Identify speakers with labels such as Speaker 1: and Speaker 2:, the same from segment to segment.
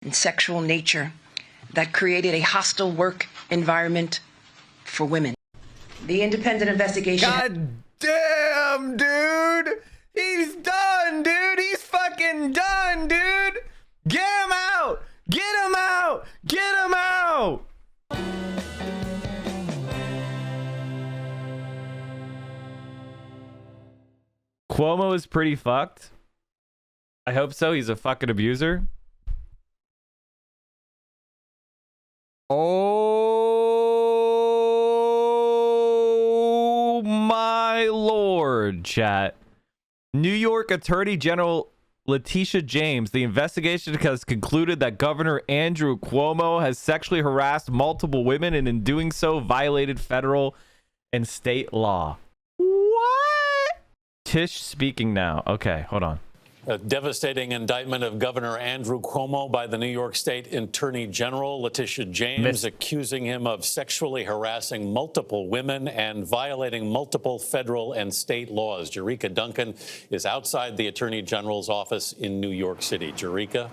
Speaker 1: and sexual nature that created a hostile work environment for women. The independent investigation...
Speaker 2: God damn, dude! He's done, dude! He's fucking done, dude! Get him out! Get him out! Get him out! Cuomo is pretty fucked. I hope so. He's a fucking abuser. Oh my lord, chat. New York Attorney General Letitia James, the investigation has concluded that Governor Andrew Cuomo has sexually harassed multiple women and in doing so violated federal and state law. What? Tish speaking now. Okay, hold on.
Speaker 3: A devastating indictment of Governor Andrew Cuomo by the New York State Attorney General Letitia James, accusing him of sexually harassing multiple women and violating multiple federal and state laws. Jerika Duncan is outside the Attorney General's office in New York City. Jerika?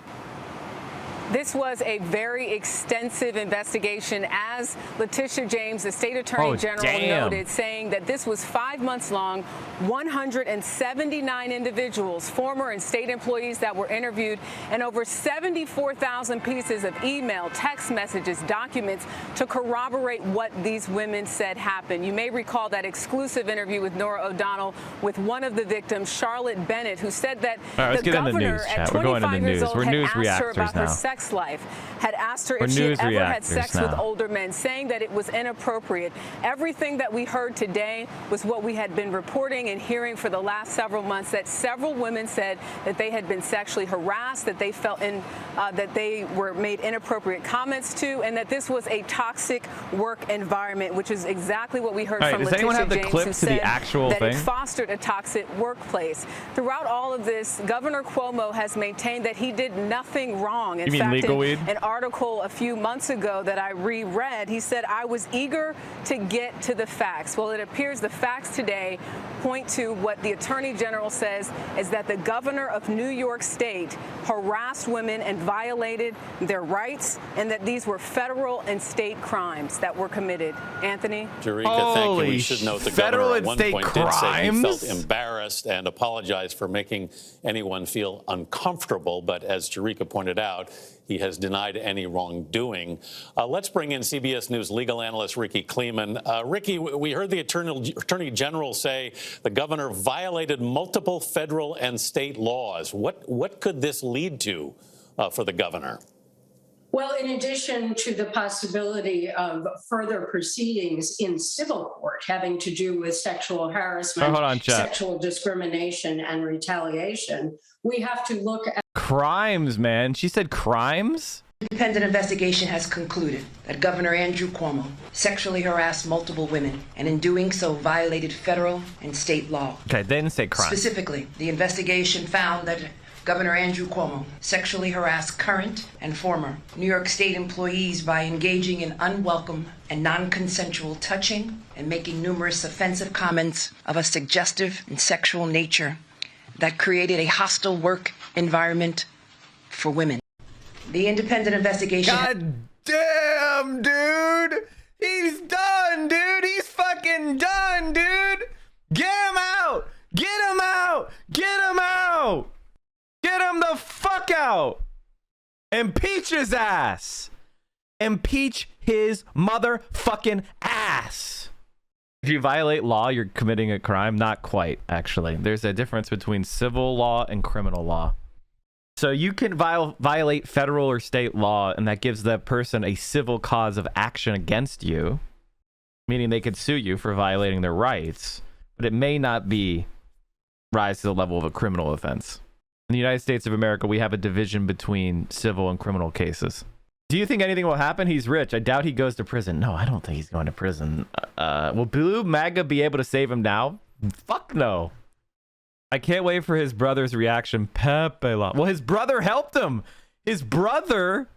Speaker 4: This was a very extensive investigation, as Letitia James, the state attorney general, noted, saying that this was 5 months long, 179 individuals, former and state employees that were interviewed, and over 74,000 pieces of email, text messages, documents to corroborate what these women said happened. You may recall that exclusive interview with Nora O'Donnell with one of the victims, Charlotte Bennett, who said that the governor at 25 years old had asked her about her sex life, had asked her if she had ever had sex with older men, saying that it was inappropriate. Everything that we heard today was what we had been reporting and hearing for the last several months, that several women said that they had been sexually harassed, that they felt that they were made inappropriate comments to, and that this was a toxic work environment, which is exactly what we heard from Letitia James, who said that it fostered a toxic workplace. Throughout all of this, Governor Cuomo has maintained that he did nothing wrong. In fact, an article a few months ago that I reread, he said, I was eager to get to the facts. Well, it appears the facts today point to what the Attorney General says is that the governor of New York State harassed women and violated their rights, and that these were federal and state crimes that were committed. Anthony?
Speaker 3: Jerika, thank you. We should note the governor at one point did say he felt embarrassed and apologized for making anyone feel uncomfortable. But as Jerika pointed out, he has denied any wrongdoing. Let's bring in CBS News legal analyst Ricky Kleeman. Ricky, we heard the Attorney General say the governor violated multiple federal and state laws. What could this lead to for the governor?
Speaker 5: Well, in addition to the possibility of further proceedings in civil court having to do with sexual harassment, sexual discrimination, and retaliation, we have to look at
Speaker 2: crimes, man. She said crimes?
Speaker 1: Independent investigation has concluded that Governor Andrew Cuomo sexually harassed multiple women and in doing so violated federal and state law.
Speaker 2: Okay, they didn't say crime.
Speaker 1: Specifically, the investigation found that Governor Andrew Cuomo sexually harassed current and former New York State employees by engaging in unwelcome and non-consensual touching and making numerous offensive comments of a suggestive and sexual nature that created a hostile work environment for women. The independent investigation...
Speaker 2: God damn, dude! He's done, dude! He's fucking done, dude! Get him out! Get him out! Get him out! Get him the fuck out! Impeach his ass! Impeach his motherfucking ass! If you violate law, you're committing a crime. Not quite, actually. There's a difference between civil law and criminal law. So you can violate federal or state law, and that gives that person a civil cause of action against you, meaning they could sue you for violating their rights, but it may not rise to the level of a criminal offense. In the United States of America, we have a division between civil and criminal cases. Do you think anything will happen? He's rich. I doubt he goes to prison. No, I don't think he's going to prison. Will Blue MAGA be able to save him now? Fuck no. I can't wait for his brother's reaction. Pepe La. Well, his brother helped him. His brother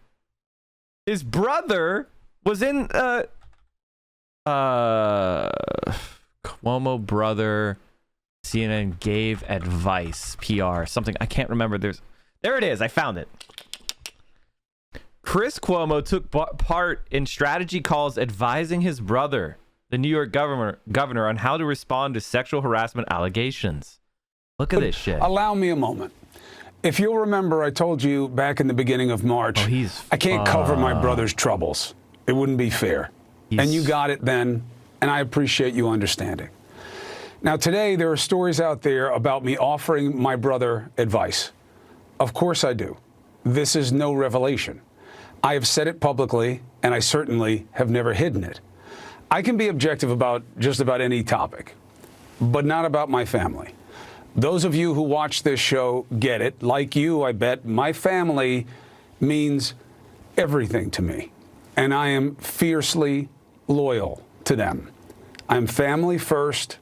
Speaker 2: was in Cuomo brother. CNN gave advice. PR something I can't remember. There it is. I found it. Chris Cuomo took part in strategy calls advising his brother, the New York governor, on how to respond to sexual harassment allegations. Look at this shit.
Speaker 6: Allow me a moment. If you'll remember, I told you back in the beginning of March, I can't cover my brother's troubles. It wouldn't be fair. And you got it then, and I appreciate you understanding. Now, today, there are stories out there about me offering my brother advice. Of course I do. This is no revelation. I have said it publicly, and I certainly have never hidden it. I can be objective about just about any topic, but not about my family. Those of you who watch this show get it. Like you, I bet, my family means everything to me, and I am fiercely loyal to them. I'm family first,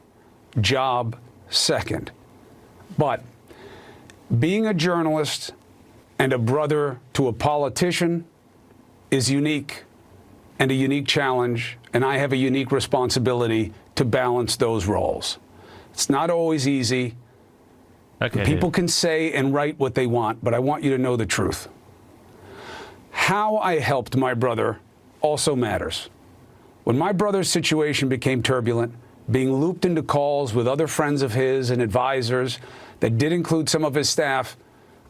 Speaker 6: job second. But being a journalist and a brother to a politician is unique and a unique challenge, and I have a unique responsibility to balance those roles. It's not always easy.
Speaker 2: Okay,
Speaker 6: people can say and write what they want, but I want you to know the truth. How I helped my brother also matters. When my brother's situation became turbulent, being looped into calls with other friends of his and advisors that did include some of his staff,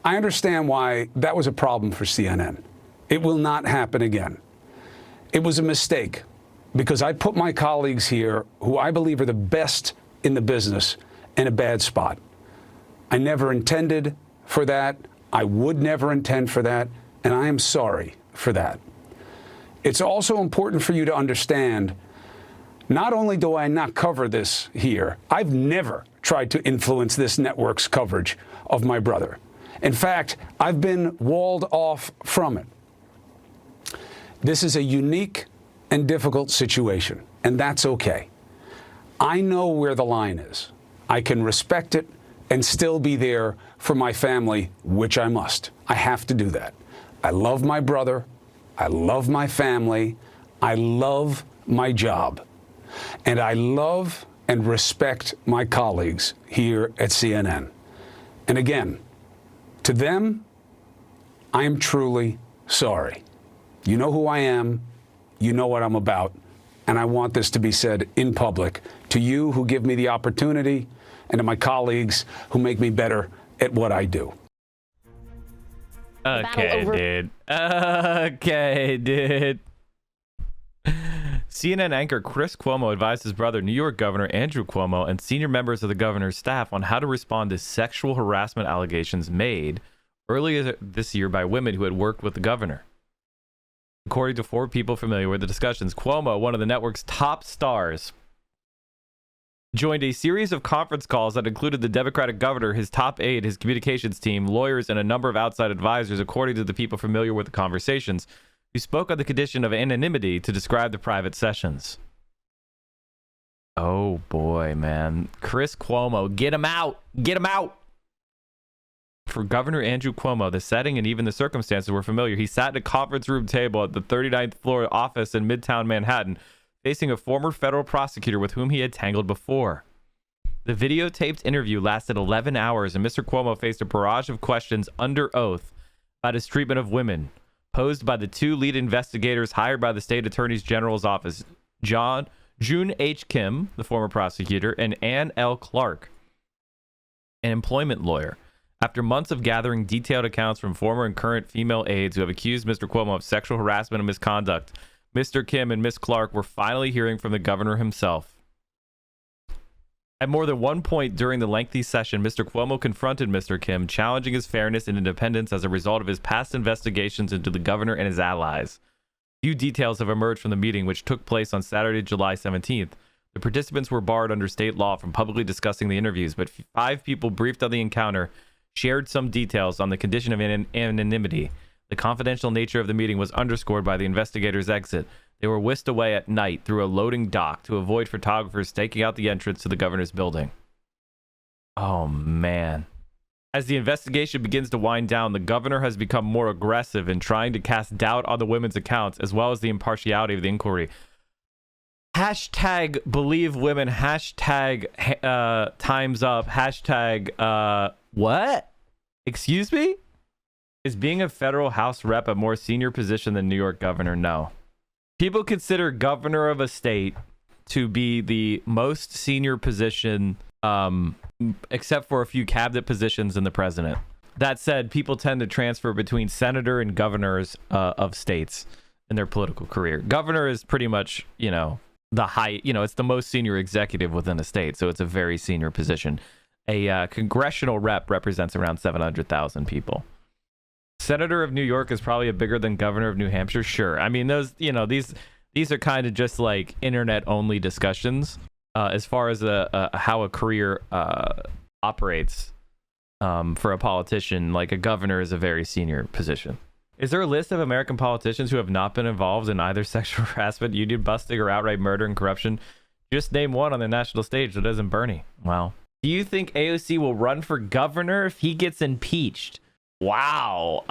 Speaker 6: I understand why that was a problem for CNN. It will not happen again. It was a mistake because I put my colleagues here, who I believe are the best in the business, in a bad spot. I never intended for that. I would never intend for that. And I am sorry for that. It's also important for you to understand, not only do I not cover this here, I've never tried to influence this network's coverage of my brother. In fact, I've been walled off from it. This is a unique and difficult situation, and that's okay. I know where the line is. I can respect it and still be there for my family, which I must. I have to do that. I love my brother. I love my family. I love my job. And I love and respect my colleagues here at CNN. And again, to them, I am truly sorry. You know who I am. You know what I'm about. And I want this to be said in public to you who give me the opportunity and to my colleagues who make me better at what I do.
Speaker 2: Okay, dude. CNN anchor Chris Cuomo advised his brother, New York Governor Andrew Cuomo, and senior members of the governor's staff on how to respond to sexual harassment allegations made earlier this year by women who had worked with the governor. According to 4 people familiar with the discussions, Cuomo, one of the network's top stars, joined a series of conference calls that included the Democratic governor, his top aide, his communications team, lawyers, and a number of outside advisors, according to the people familiar with the conversations, who spoke on the condition of anonymity to describe the private sessions. Oh boy, man. Chris Cuomo, get him out! Get him out! For Governor Andrew Cuomo, the setting and even the circumstances were familiar. He sat at a conference room table at the 39th floor office in Midtown Manhattan, facing a former federal prosecutor with whom he had tangled before. The videotaped interview lasted 11 hours, and Mr. Cuomo faced a barrage of questions under oath about his treatment of women, posed by the 2 lead investigators hired by the state attorney general's office, June H. Kim, the former prosecutor, and Ann L. Clark, an employment lawyer. After months of gathering detailed accounts from former and current female aides who have accused Mr. Cuomo of sexual harassment and misconduct, Mr. Kim and Ms. Clark were finally hearing from the governor himself. At more than one point during the lengthy session, Mr. Cuomo confronted Mr. Kim, challenging his fairness and independence as a result of his past investigations into the governor and his allies. Few details have emerged from the meeting, which took place on Saturday, July 17th. The participants were barred under state law from publicly discussing the interviews, but 5 people briefed on the encounter shared some details on the condition of anonymity. The confidential nature of the meeting was underscored by the investigators' exit. They were whisked away at night through a loading dock to avoid photographers staking out the entrance to the governor's building. Oh, man. As the investigation begins to wind down, the governor has become more aggressive in trying to cast doubt on the women's accounts, as well as the impartiality of the inquiry. Hashtag believe women, hashtag time's up, hashtag what? Excuse me? Is being a federal House rep a more senior position than New York governor? No. People consider governor of a state to be the most senior position, except for a few cabinet positions and the president. That said, people tend to transfer between senator and governors of states in their political career. Governor is pretty much, the high, it's the most senior executive within a state, so it's a very senior position. A congressional rep represents around 700,000 people. Senator of New York is probably bigger than governor of New Hampshire. Sure. I mean, those, these are kind of just like internet only discussions as far as how a career operates. For a politician, like a governor is a very senior position. Is there a list of American politicians who have not been involved in either sexual harassment, union busting, or outright murder and corruption? Just name one on the national stage that isn't Bernie. Wow. Do you think AOC will run for governor if he gets impeached? Wow.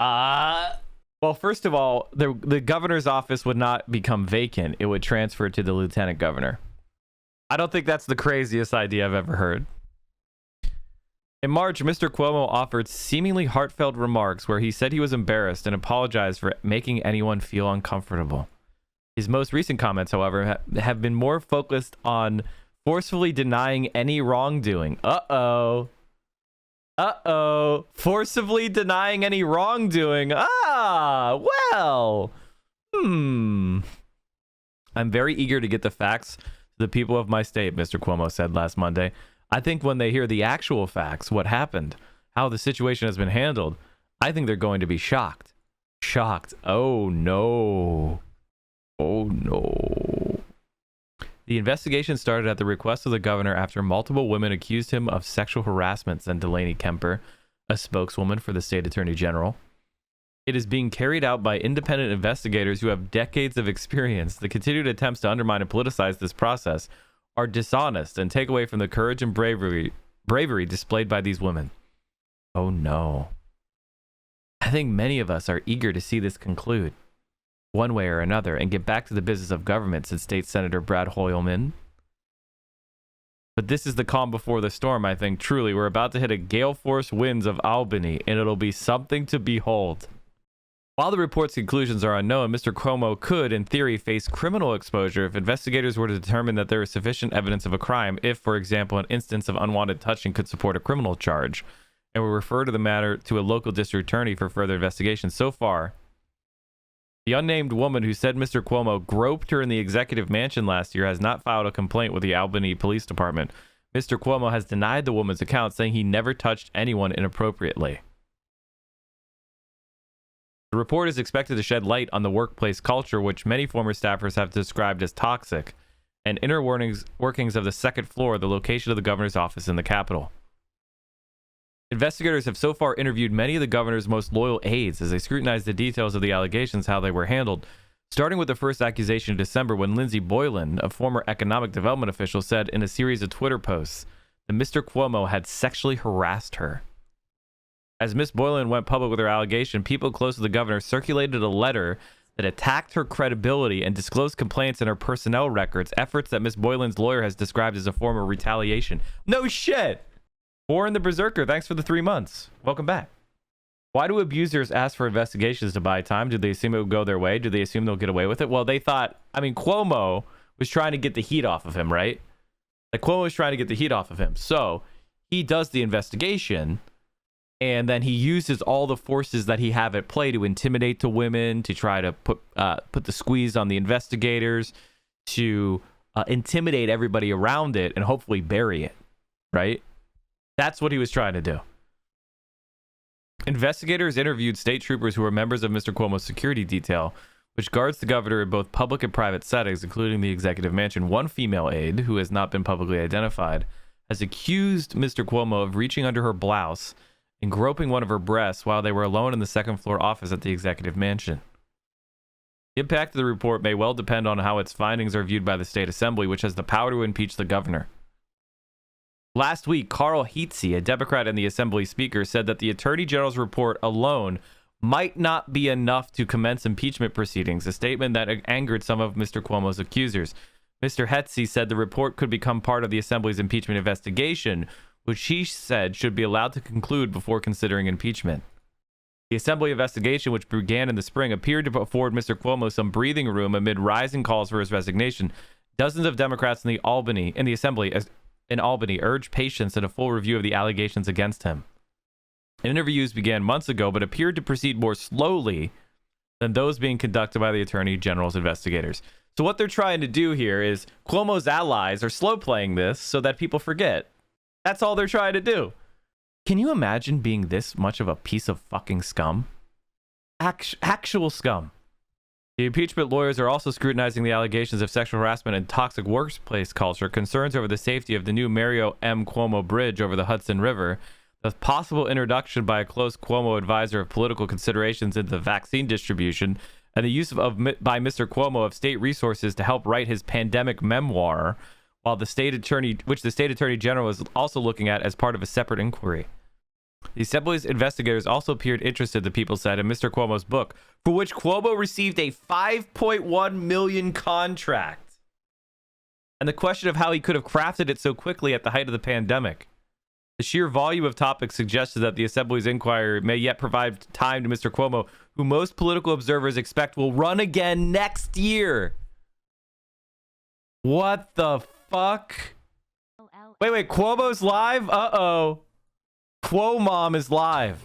Speaker 2: Well, first of all, the governor's office would not become vacant. It would transfer to the lieutenant governor. I don't think that's the craziest idea I've ever heard. In March, Mr. Cuomo offered seemingly heartfelt remarks where he said he was embarrassed and apologized for making anyone feel uncomfortable. His most recent comments, however, have been more focused on forcefully denying any wrongdoing. Forcibly denying any wrongdoing. Well. I'm very eager to get the facts to the people of my state, Mr. Cuomo said last Monday. I think when they hear the actual facts, what happened, how the situation has been handled, I think they're going to be shocked. Shocked. Oh, no. Oh, no. The investigation started at the request of the governor after multiple women accused him of sexual harassment, said Delaney Kemper, a spokeswoman for the state attorney general. It is being carried out by independent investigators who have decades of experience. The continued attempts to undermine and politicize this process are dishonest and take away from the courage and bravery displayed by these women. Oh no. I think many of us are eager to see this conclude, one way or another, and get back to the business of government, said State Senator Brad Hoylman. But this is the calm before the storm, I think. Truly, we're about to hit a gale force winds of Albany, and it'll be something to behold. While the report's conclusions are unknown, Mr. Cuomo could, in theory, face criminal exposure if investigators were to determine that there is sufficient evidence of a crime, if, for example, an instance of unwanted touching could support a criminal charge, and will refer to the matter to a local district attorney for further investigation. So far, the unnamed woman who said Mr. Cuomo groped her in the executive mansion last year has not filed a complaint with the Albany Police Department. Mr. Cuomo has denied the woman's account, saying he never touched anyone inappropriately. The report is expected to shed light on the workplace culture, which many former staffers have described as toxic, and inner workings of the second floor, the location of the governor's office in the Capitol. Investigators have so far interviewed many of the governor's most loyal aides as they scrutinize the details of the allegations, how they were handled, starting with the first accusation in December when Lindsey Boylan, a former economic development official, said in a series of Twitter posts that Mr. Cuomo had sexually harassed her. As Ms. Boylan went public with her allegation, people close to the governor circulated a letter that attacked her credibility and disclosed complaints in her personnel records, efforts that Ms. Boylan's lawyer has described as a form of retaliation. No shit! Warren the Berserker, thanks for the 3 months. Welcome back. Why do abusers ask for investigations to buy time? Do they assume it will go their way? Do they assume they'll get away with it? Well, they thought, Cuomo was trying to get the heat off of him, right? Like, Cuomo was trying to get the heat off of him. So, he does the investigation, and then he uses all the forces that he have at play to intimidate the women, to try to put the squeeze on the investigators, to intimidate everybody around it, and hopefully bury it, right? That's what he was trying to do. Investigators interviewed state troopers who were members of Mr. Cuomo's security detail, which guards the governor in both public and private settings, including the executive mansion. One female aide, who has not been publicly identified, has accused Mr. Cuomo of reaching under her blouse and groping one of her breasts while they were alone in the second floor office at the executive mansion. The impact of the report may well depend on how its findings are viewed by the state assembly, which has the power to impeach the governor. Last week, Carl Heatsey, a Democrat and the assembly speaker, said that the attorney general's report alone might not be enough to commence impeachment proceedings, a statement that angered some of Mr. Cuomo's accusers. Mr. Heatsey said the report could become part of the assembly's impeachment investigation, which he said should be allowed to conclude before considering impeachment. The Assembly investigation, which began in the spring, appeared to afford Mr. Cuomo some breathing room amid rising calls for his resignation. Dozens of Democrats in the Assembly in Albany urged patience and a full review of the allegations against him. Interviews began months ago, but appeared to proceed more slowly than those being conducted by the Attorney General's investigators. So what they're trying to do here is Cuomo's allies are slow playing this so that people forget. That's all they're trying to do. Can you imagine being this much of a piece of fucking scum? Actual scum. The impeachment lawyers are also scrutinizing the allegations of sexual harassment and toxic workplace culture, concerns over the safety of the new Mario M. Cuomo Bridge over the Hudson River, the possible introduction by a close Cuomo advisor of political considerations into the vaccine distribution, and the use by Mr. Cuomo of state resources to help write his pandemic memoir, which the state attorney general is also looking at as part of a separate inquiry. The Assembly's investigators also appeared interested, the People said, in Mr. Cuomo's book, for which Cuomo received a $5.1 million contract. And the question of how he could have crafted it so quickly at the height of the pandemic. The sheer volume of topics suggested that the Assembly's inquiry may yet provide time to Mr. Cuomo, who most political observers expect will run again next year. What the fuck? Wait, Cuomo's live? Uh-oh. Cuomo is live.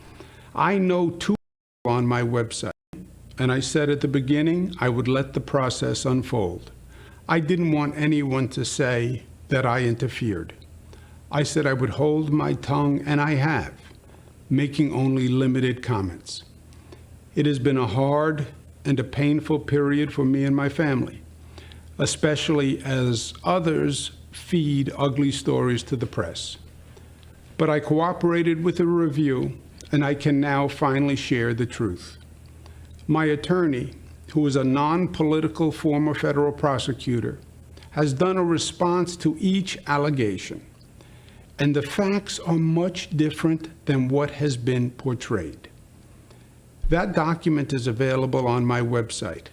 Speaker 7: I know two on my website, and I said at the beginning I would let the process unfold. I didn't want anyone to say that I interfered. I said I would hold my tongue, and I have, making only limited comments. It has been a hard and a painful period for me and my family, especially as others feed ugly stories to the press. But I cooperated with the review, and I can now finally share the truth. My attorney, who is a non-political former federal prosecutor, has done a response to each allegation. And the facts are much different than what has been portrayed. That document is available on my website.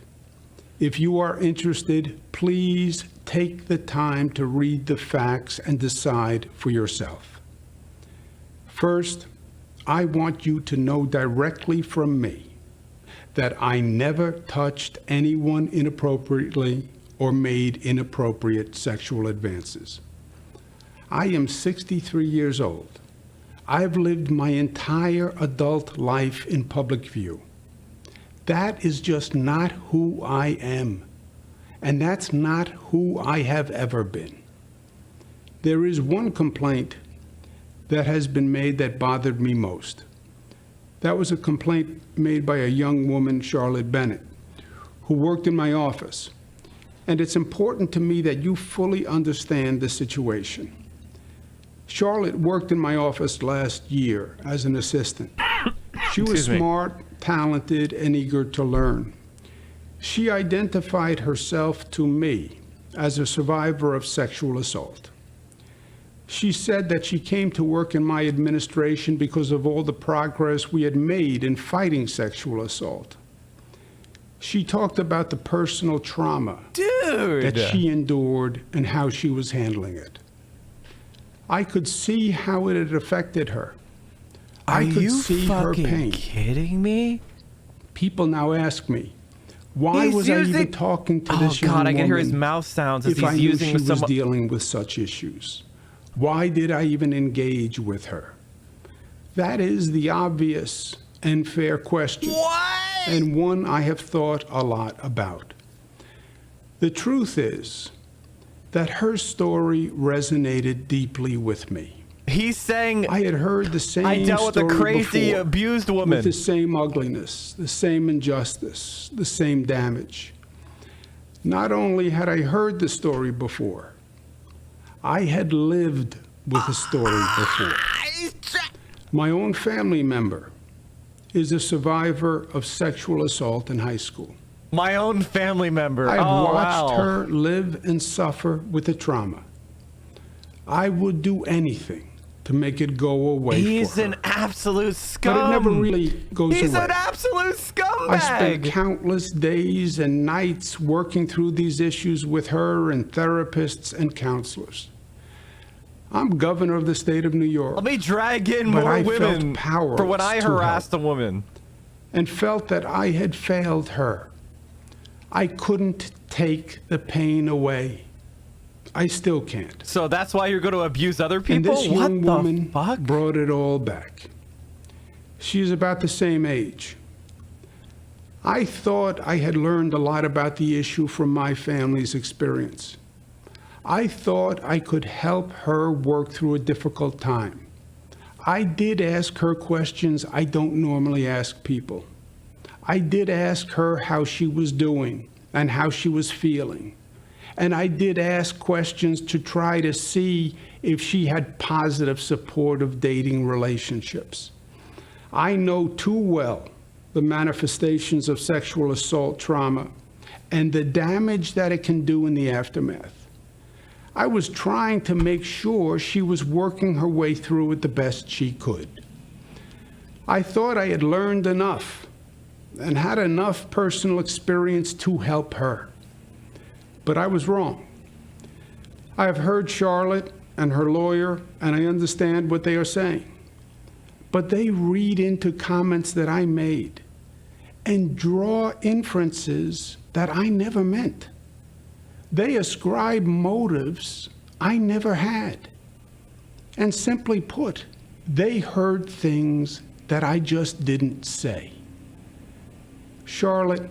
Speaker 7: If you are interested, please take the time to read the facts and decide for yourself. First, I want you to know directly from me that I never touched anyone inappropriately or made inappropriate sexual advances. I am 63 years old. I've lived my entire adult life in public view. That is just not who I am, and that's not who I have ever been. There is one complaint that has been made that bothered me most. That was a complaint made by a young woman, Charlotte Bennett, who worked in my office. And it's important to me that you fully understand the situation. Charlotte worked in my office last year as an assistant. She was smart, talented, and eager to learn. She identified herself to me as a survivor of sexual assault. She said that she came to work in my administration because of all the progress we had made in fighting sexual assault. She talked about the personal trauma that she endured and how she was handling it. I could see how it had affected her. I could see her pain.
Speaker 2: Are you fucking kidding me?
Speaker 7: People now ask me, why was I even talking to this young woman?
Speaker 2: I can hear his mouth sounds as he's using
Speaker 7: she was dealing with such issues. Why did I even engage with her? That is the obvious and fair question. What? And one I have thought a lot about. The truth is that her story resonated deeply with me.
Speaker 2: He's saying
Speaker 7: I had heard the same
Speaker 2: I dealt with a crazy,
Speaker 7: before,
Speaker 2: abused woman.
Speaker 7: with the same ugliness, the same injustice, the same damage. Not only had I heard the story before, I had lived with the story before. My own family member is a survivor of sexual assault in high school.
Speaker 2: My own family member.
Speaker 7: I've watched her live and suffer with the trauma. I would do anything to make it go away.
Speaker 2: He's an absolute scum.
Speaker 7: But it never really goes away.
Speaker 2: He's an absolute scumbag.
Speaker 7: I spent countless days and nights working through these issues with her and therapists and counselors. I'm governor of the state of New York.
Speaker 2: Let me drag in more women
Speaker 7: for
Speaker 2: when I harassed a woman.
Speaker 7: and felt that I had failed her. I couldn't take the pain away. I still can't.
Speaker 2: So that's why you're going to abuse other people?
Speaker 7: And this young
Speaker 2: what
Speaker 7: woman
Speaker 2: the fuck?
Speaker 7: brought it all back. She's about the same age. I thought I had learned a lot about the issue from my family's experience. I thought I could help her work through a difficult time. I did ask her questions I don't normally ask people. I did ask her how she was doing and how she was feeling. And I did ask questions to try to see if she had positive, supportive dating relationships. I know too well the manifestations of sexual assault trauma and the damage that it can do in the aftermath. I was trying to make sure she was working her way through it the best she could. I thought I had learned enough and had enough personal experience to help her. But I was wrong. I have heard Charlotte and her lawyer, and I understand what they are saying. But they read into comments that I made and draw inferences that I never meant. They ascribe motives I never had. And simply put, they heard things that I just didn't say. Charlotte,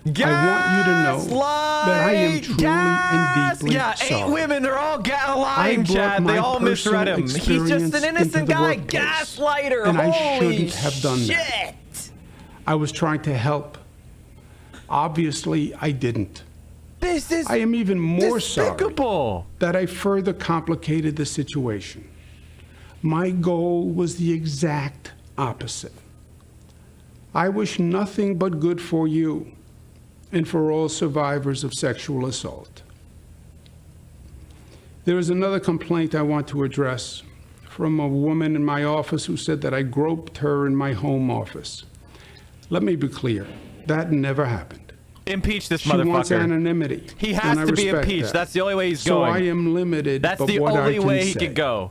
Speaker 7: I want you to know that I am truly and deeply sorry.
Speaker 2: 8 women, they're all lying, Chad. They all misread him. He's just an innocent guy. Gaslighter.
Speaker 7: And
Speaker 2: Holy
Speaker 7: I shouldn't have done
Speaker 2: shit.
Speaker 7: that. I was trying to help. Obviously, I didn't.
Speaker 2: This is
Speaker 7: I am even more
Speaker 2: despicable.
Speaker 7: sorry that I further complicated the situation. My goal was the exact opposite. I wish nothing but good for you and for all survivors of sexual assault. There is another complaint I want to address from a woman in my office who said that I groped her in my home office. Let me be clear, that never happened.
Speaker 2: Impeach this
Speaker 7: She
Speaker 2: motherfucker.
Speaker 7: wants anonymity.
Speaker 2: He has to be impeached. That's the only way he's going.
Speaker 7: So I am limited.
Speaker 2: That's the only way he could go.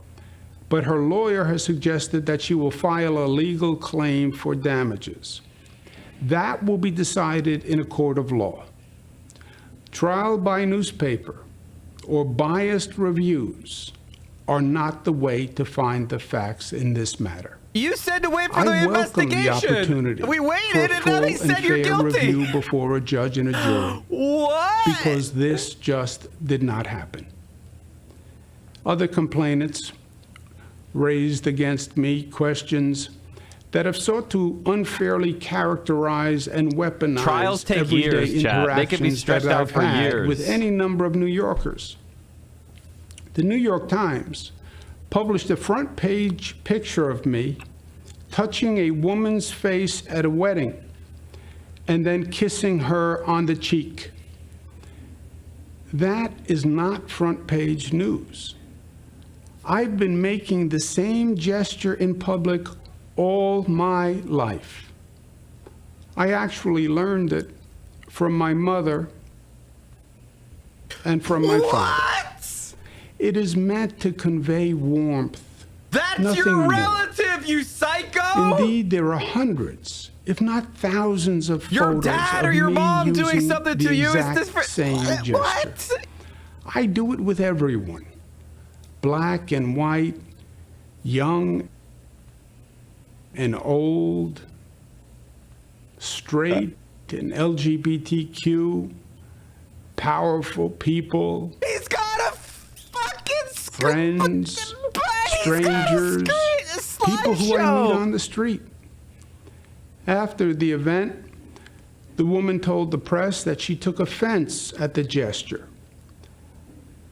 Speaker 7: But her lawyer has suggested that she will file a legal claim for damages. That will be decided in a court of law. Trial by newspaper or biased reviews are not the way to find the facts in this matter.
Speaker 2: You said to wait for the investigation.
Speaker 7: I welcome the opportunity
Speaker 2: we waited, and then he said you're guilty.
Speaker 7: Review before a judge and a jury.
Speaker 2: What?
Speaker 7: Because this just did not happen. Other complainants raised against me questions that have sought to unfairly characterize and weaponize
Speaker 2: trials take
Speaker 7: everyday
Speaker 2: years, Chad. They can be stretched out for years
Speaker 7: with any number of New Yorkers. The New York Times published a front page picture of me touching a woman's face at a wedding and then kissing her on the cheek. That is not front page news. I've been making the same gesture in public all my life. I actually learned it from my mother and from my father. It is meant to convey warmth.
Speaker 2: That's
Speaker 7: Nothing
Speaker 2: your
Speaker 7: more.
Speaker 2: relative, you psycho!
Speaker 7: Indeed, there are hundreds, if not thousands of
Speaker 2: your
Speaker 7: photos
Speaker 2: dad
Speaker 7: of
Speaker 2: or your
Speaker 7: me
Speaker 2: mom doing
Speaker 7: using
Speaker 2: something
Speaker 7: the
Speaker 2: to you.
Speaker 7: exact
Speaker 2: Is this for
Speaker 7: same gesture.
Speaker 2: what?
Speaker 7: I do it with everyone. Black and white, young and old, straight and LGBTQ, powerful people.
Speaker 2: He's got a fucking
Speaker 7: friends, strangers, people who I meet on the street. After the event, the woman told the press that she took offense at the gesture.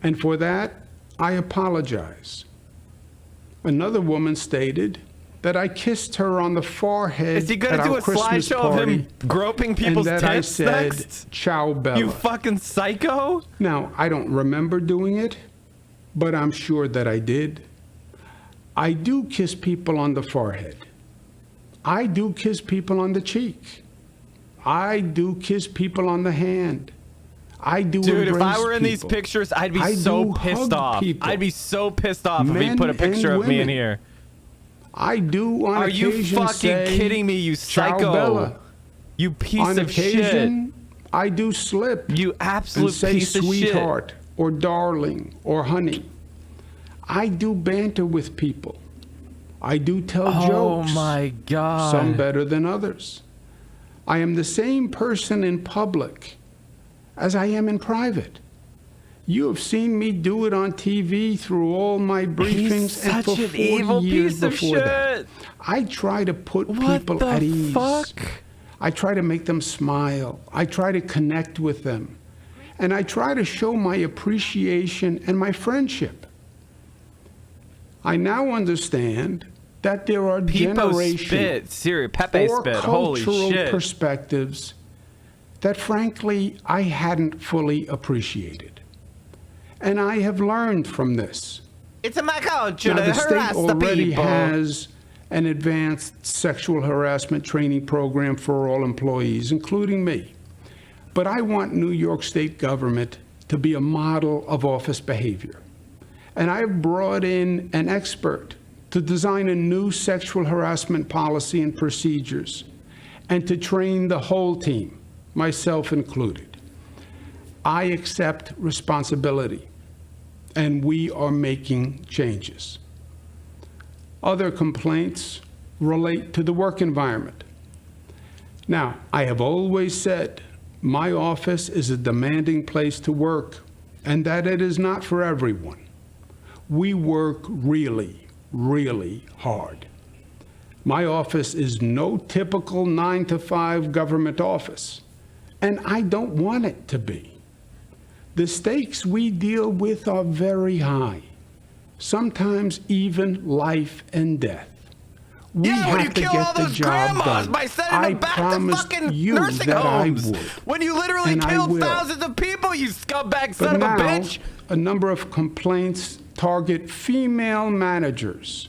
Speaker 7: And for that, I apologize. Another woman stated that I kissed her on the forehead.
Speaker 2: Is he going to do a slideshow of him groping people's
Speaker 7: tits? And that I said,
Speaker 2: next?
Speaker 7: "Ciao, Bella."
Speaker 2: You fucking psycho.
Speaker 7: Now, I don't remember doing it, but I'm sure that I did. I do kiss people on the forehead. I do kiss people on the cheek. I do kiss people on the hand. I do
Speaker 2: Dude,
Speaker 7: embrace
Speaker 2: if I were in
Speaker 7: people.
Speaker 2: these pictures, I'd be so pissed off.
Speaker 7: People.
Speaker 2: I'd be so pissed off if he
Speaker 7: Men
Speaker 2: put a picture
Speaker 7: and
Speaker 2: of me in
Speaker 7: women.
Speaker 2: here.
Speaker 7: I do on occasion say,
Speaker 2: are you fucking kidding me, you psycho?
Speaker 7: Ciao, Bella.
Speaker 2: You piece
Speaker 7: on
Speaker 2: of
Speaker 7: occasion,
Speaker 2: shit.
Speaker 7: I do slip.
Speaker 2: You absolute
Speaker 7: and say
Speaker 2: piece of shit.
Speaker 7: Sweetheart or darling or honey. I do banter with people. I do tell jokes.
Speaker 2: Oh my God.
Speaker 7: Some better than others. I am the same person in public as I am in private. You have seen me do it on TV through all my briefings and for 40 years before that. I try to put people at ease. I try to make them smile. I try to connect with them. And I try to show my appreciation and my friendship. I now understand that there are generational or cultural perspectives that, frankly, I hadn't fully appreciated. And I have learned from this.
Speaker 2: It's my culture
Speaker 7: now,
Speaker 2: to
Speaker 7: the state
Speaker 2: harass the
Speaker 7: already
Speaker 2: people.
Speaker 7: has an advanced sexual harassment training program for all employees, including me. But I want New York State government to be a model of office behavior. And I've brought in an expert to design a new sexual harassment policy and procedures, and to train the whole team, myself included. I accept responsibility, and we are making changes. Other complaints relate to the work environment. Now, I have always said my office is a demanding place to work, and that it is not for everyone. We work really, really hard. My office is no typical 9-to-5 government office, and I don't want it to be. The stakes we deal with are very high, sometimes even life and death. We have to get the job done.
Speaker 2: By sending them back to fucking nursing homes. When you literally killed thousands of people, you scumbag son of a bitch.
Speaker 7: A number of complaints target female managers,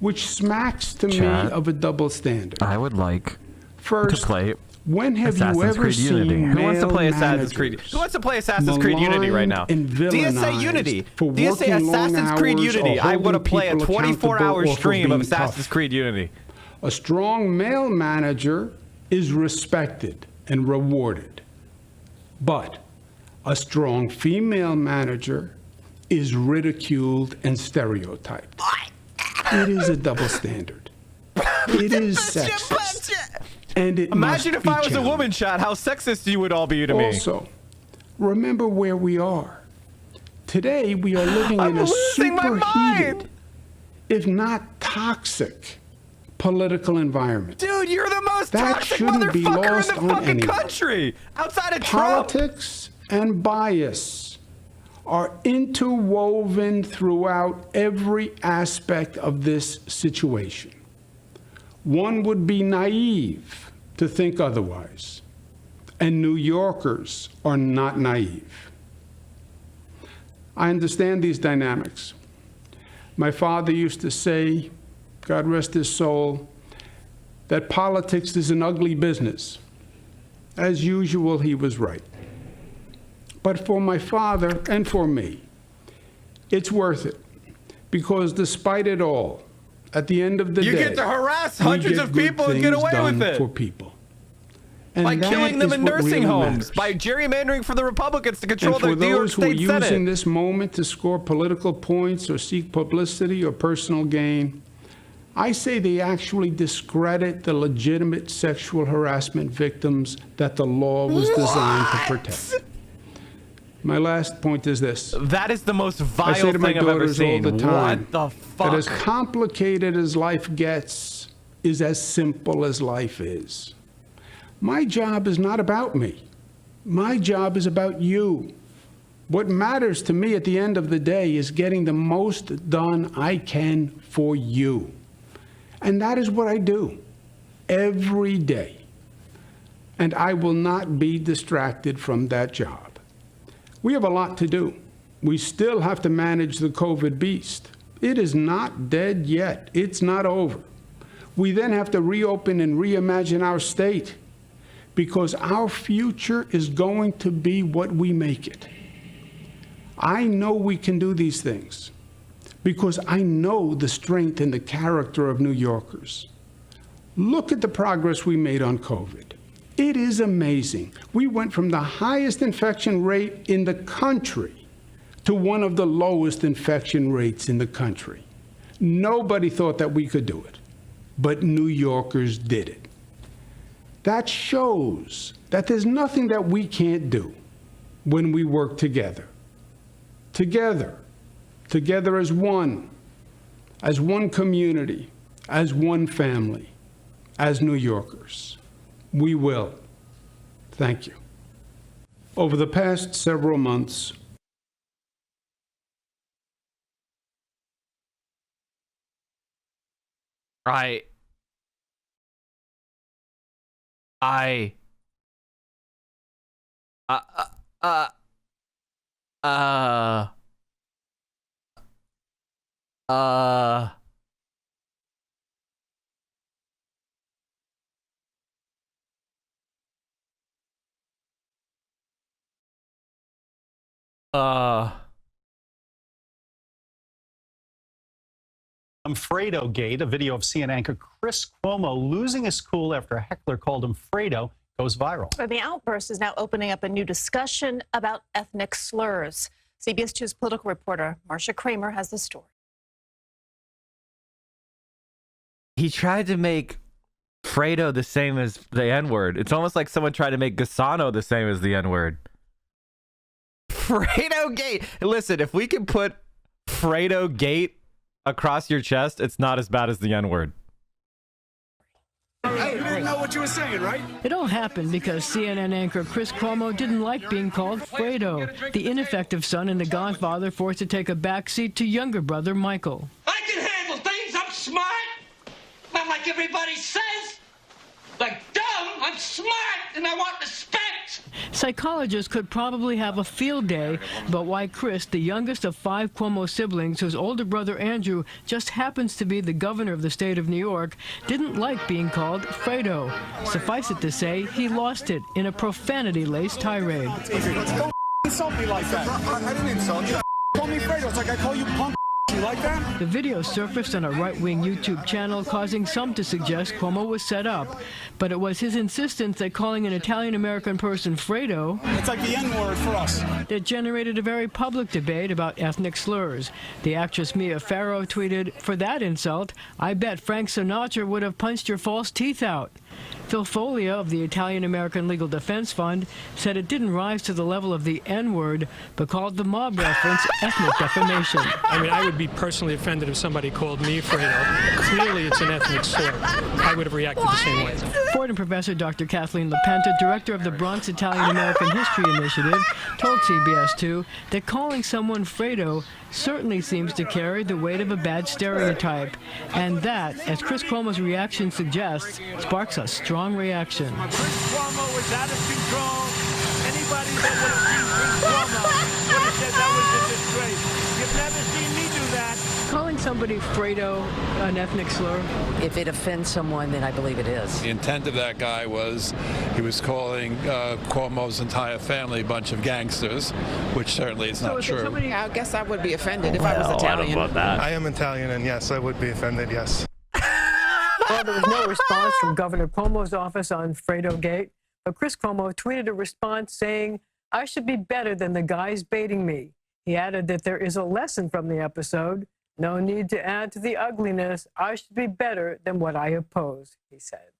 Speaker 7: which smacks to me of a double standard.
Speaker 2: I would like
Speaker 7: First,
Speaker 2: to play
Speaker 7: when have you ever seen
Speaker 2: Who wants to play Assassin's Creed? Who wants to play Assassin's Creed Unity right now? DSA Unity. DSA Assassin's Creed Unity. I want to play a 24-hour stream of Assassin's Creed Unity.
Speaker 7: A strong male manager is respected and rewarded. But a strong female manager is ridiculed and stereotyped. It is a double standard. It is sexist. And it
Speaker 2: Imagine if I was a woman, Chad, how sexist you would all be to me.
Speaker 7: Also, remember where we are. Today, we are living in a superheated, if not toxic, political environment.
Speaker 2: Dude, you're the most toxic motherfucker in the fucking country, outside of Trump.
Speaker 7: Politics and bias are interwoven throughout every aspect of this situation. One would be naive to think otherwise, and New Yorkers are not naive. I understand these dynamics. My father used to say, God rest his soul, that politics is an ugly business. As usual, he was right. But for my father and for me, it's worth it, because despite it all, at the end of the day,
Speaker 2: you get to harass hundreds of people and get away with it.
Speaker 7: For people.
Speaker 2: And by killing them in nursing homes, by gerrymandering for the Republicans to control the New York State Senate.
Speaker 7: And for those who are using this moment to score political points or seek publicity or personal gain, I say they actually discredit the legitimate sexual harassment victims that the law was designed to protect. My last point is this.
Speaker 2: That is the most vile thing I've ever seen.
Speaker 7: All the time,
Speaker 2: what the fuck?
Speaker 7: That as complicated as life gets is as simple as life is. My job is not about me. My job is about you. What matters to me at the end of the day is getting the most done I can for you. And that is what I do every day. And I will not be distracted from that job. We have a lot to do. We still have to manage the COVID beast. It is not dead yet. It's not over. We then have to reopen and reimagine our state, because our future is going to be what we make it. I know we can do these things, because I know the strength and the character of New Yorkers. Look at the progress we made on COVID. It is amazing. We went from the highest infection rate in the country to one of the lowest infection rates in the country. Nobody thought that we could do it, but New Yorkers did it. That shows that there's nothing that we can't do when we work together. Together as one community, as one family, as New Yorkers. We will. Thank you. Over the past several months,
Speaker 8: Fredo Gate, a video of CNN anchor Chris Cuomo losing his cool after a heckler called him Fredo goes viral.
Speaker 9: The outburst is now opening up a new discussion about ethnic slurs. CBS 2's political reporter Marcia Kramer has the story.
Speaker 2: He tried to make Fredo the same as the N-word. It's almost like someone tried to make Gasano the same as the N-word. Fredo Gate. Listen, if we can put Fredo Gate across your chest, it's not as bad as the N-word.
Speaker 10: Hey, you didn't know what you were saying, right?
Speaker 11: It all happened because CNN anchor Chris Cuomo didn't like being called Fredo, the ineffective son and the godfather forced to take a backseat to younger brother Michael.
Speaker 10: I can handle things. I'm smart. Not like everybody says. Like dumb, I'm smart, and I want respect.
Speaker 11: Psychologists could probably have a field day about why Chris, the youngest of 5 Cuomo siblings, whose older brother Andrew just happens to be the governor of the state of New York, didn't like being called Fredo. Suffice it to say, he lost it in a profanity-laced tirade.
Speaker 10: Don't insult me like that. I didn't insult you. Call me Fredo. It's like I call you punk. You like that?
Speaker 11: The video surfaced on a right-wing YouTube channel, causing some to suggest Cuomo was set up. But it was his insistence that calling an Italian-American person Fredo,
Speaker 10: it's like the N-word for us,
Speaker 11: that generated a very public debate about ethnic slurs. The actress Mia Farrow tweeted, "For that insult, I bet Frank Sinatra would have punched your false teeth out." Phil Folia of the Italian-American Legal Defense Fund said it didn't rise to the level of the N-word, but called the mob reference ethnic defamation.
Speaker 12: I mean, I would be personally offended if somebody called me Fredo. Clearly, it's an ethnic slur. I would have reacted the same way.
Speaker 11: Fordham professor Dr. Kathleen LaPenta, director of the Bronx Italian-American History Initiative, told CBS 2 that calling someone Fredo certainly seems to carry the weight of a bad stereotype, and that, as Chris Cuomo's reaction suggests, sparks a strong reaction.
Speaker 10: Chris Cuomo was out of control. Anybody that would have seen Chris Cuomo would have said that was a disgrace. You've never seen me do that.
Speaker 11: Calling somebody Fredo an ethnic slur?
Speaker 1: If it offends someone, then I believe it is.
Speaker 13: The intent of that guy was he was calling Cuomo's entire family a bunch of gangsters, which certainly is not true.
Speaker 1: I guess I would be offended if I was Italian.
Speaker 2: I don't know about that.
Speaker 14: I am Italian, and yes, I would be offended, yes.
Speaker 11: Well, there was no response from Governor Cuomo's office on Fredo Gate, but Chris Cuomo tweeted a response saying, "I should be better than the guys baiting me." He added that there is a lesson from the episode. "No need to add to the ugliness. I should be better than what I oppose," he said.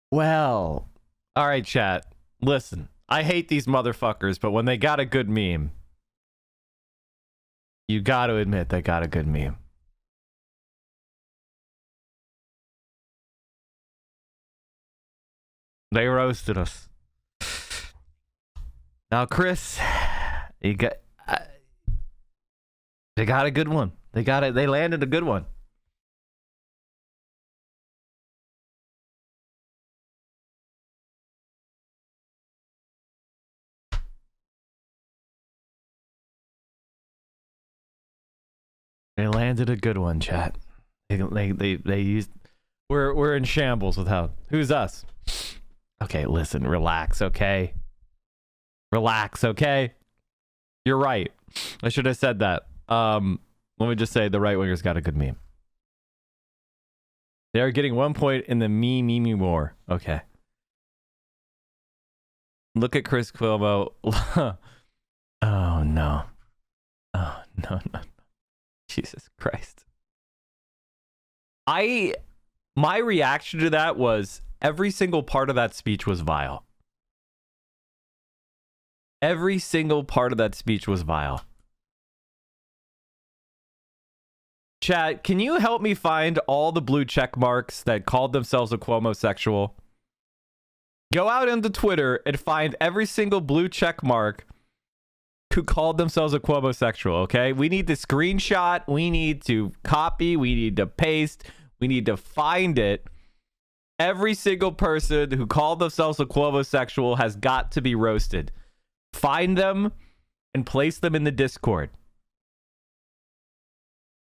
Speaker 2: Well, all right, chat. Listen, I hate these motherfuckers, but when they got a good meme, you got to admit they got a good meme. They roasted us. Now, Chris, you got... They got a good one. They got it. They landed a good one. They landed a good one, chat. They used. We're in shambles with how. Who's us? Okay, listen, relax, okay? Relax, okay? You're right. I should have said that. Let me just say the right wingers got a good meme. They are getting 1 point in the me war. Okay. Look at Chris Cuomo. Oh no. Oh no. Jesus Christ. My reaction to that was every single part of that speech was vile. Every single part of that speech was vile. Chat, can you help me find all the blue check marks that called themselves a Cuomo-sexual? Go out into Twitter and find every single blue check mark who called themselves a Cuomo-sexual, okay? We need to screenshot, we need to copy, we need to paste, we need to find it. Every single person who called themselves a Cuomo-sexual has got to be roasted. Find them and place them in the Discord.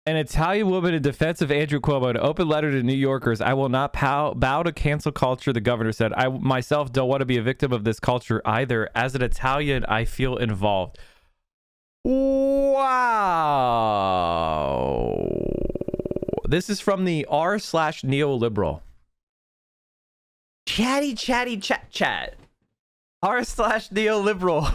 Speaker 2: An Italian woman in defense of Andrew Cuomo, an open letter to New Yorkers. I will not bow to cancel culture, the governor said. I myself don't want to be a victim of this culture either. As an Italian, I feel involved. Wow. This is from the r/neoliberal. Chatty chat. r/neoliberal.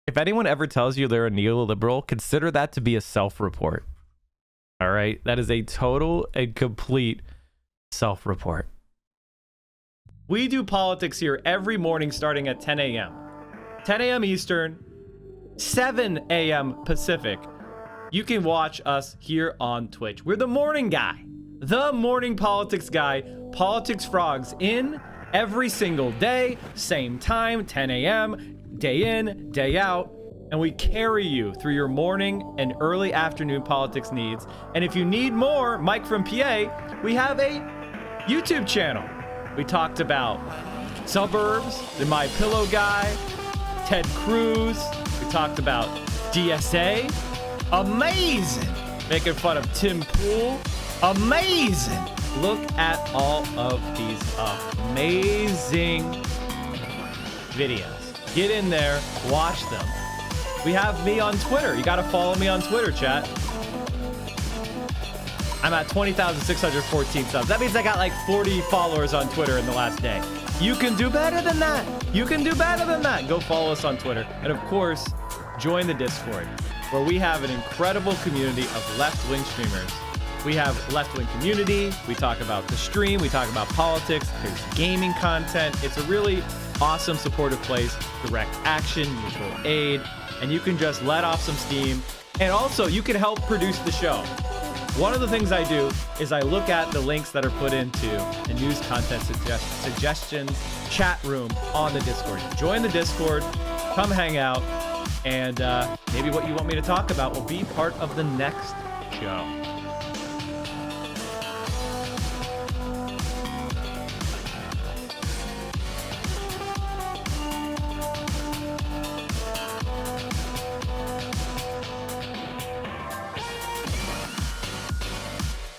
Speaker 2: If anyone ever tells you they're a neoliberal, consider that to be a self-report. All right? That is a total and complete self-report. We do politics here every morning starting at 10 a.m. 10 a.m. Eastern, 7 a.m. Pacific. You can watch us here on Twitch. We're the morning guy. The morning politics guy. Politics Frogs in every single day, same time, 10 a.m., day in, day out, and we carry you through your morning and early afternoon politics needs. And if you need more, Mike from PA, we have a YouTube channel. We talked about suburbs, the My Pillow guy, Ted Cruz. We talked about DSA. Amazing. Making fun of Tim Pool. Amazing. Look at all of these amazing videos. Get in there, watch them. We have me on Twitter. You got to follow me on Twitter, chat. I'm at 20,614 subs. That means I got like 40 followers on Twitter in the last day. You can do better than that. You can do better than that. Go follow us on Twitter. And of course, join the Discord, where we have an incredible community of left-wing streamers. We have left-wing community. We talk about the stream. We talk about politics. There's gaming content. It's a really awesome, supportive place. Direct action, mutual aid, and you can just let off some steam. And also, you can help produce the show. One of the things I do is I look at the links that are put into the news content suggestions chat room on the Discord. Join the Discord. Come hang out. And maybe what you want me to talk about will be part of the next show.